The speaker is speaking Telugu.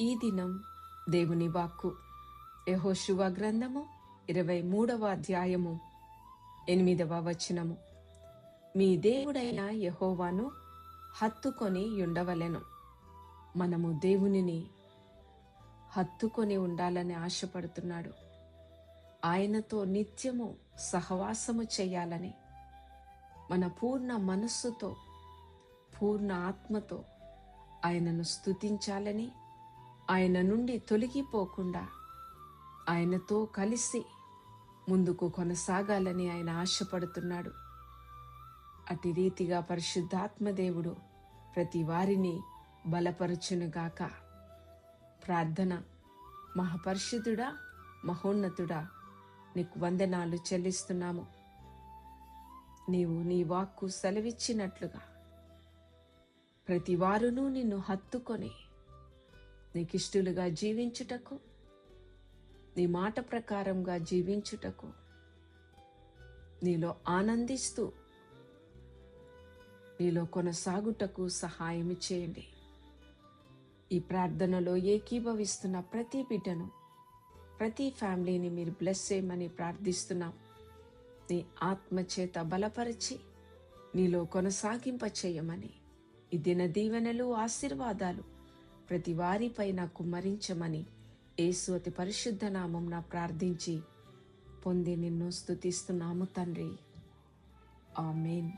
ఈ దినం దేవుని వాక్కు యెహోషువ గ్రంథము 23వ అధ్యాయము 8వ వచనము. మీ దేవుడైన యెహోవాను హత్తుకొని ఉండవలెను. మనము దేవునిని హత్తుకొని ఉండాలని ఆశపడుతున్నాడు. ఆయనతో నిత్యము సహవాసము చేయాలని, మన పూర్ణ మనస్సుతో పూర్ణ ఆత్మతో ఆయనను స్తుతించాలని, ఆయన నుండి తొలగిపోకుండా ఆయనతో కలిసి ముందుకు కొనసాగాలని ఆయన ఆశపడుతున్నాడు. అట్టి రీతిగా పరిశుద్ధాత్మదేవుడు ప్రతి వారిని బలపరచునుగాక. ప్రార్థన. మహాపరిశుద్ధుడా, మహోన్నతుడా, నీకు వందనాలు చెల్లిస్తున్నాము. నీవు నీ వాక్కు సెలవిచ్చినట్లుగా ప్రతి వారును నిన్ను హత్తుకొని నీకిష్టులుగా జీవించుటకు, నీ మాట ప్రకారంగా జీవించుటకు, నీలో ఆనందిస్తూ నీలో కొనసాగుటకు సహాయం చేయండి. ఈ ప్రార్థనలో ఏకీభవిస్తున్న ప్రతి బిడ్డను, ప్రతి ఫ్యామిలీని మీరు బ్లెస్ చేయమని ప్రార్థిస్తున్నాం. నీ ఆత్మచేత బలపరిచి నీలో కొనసాగింప చేయమని, ఈ దిన దీవెనలు ఆశీర్వాదాలు ప్రతి వారిపైన కుమ్మరించమని యేసు అతి పరిశుద్ధ నామమున ప్రార్థించి పొంది నిన్ను స్తుతిస్తున్నాము తండ్రి. ఆమేన్.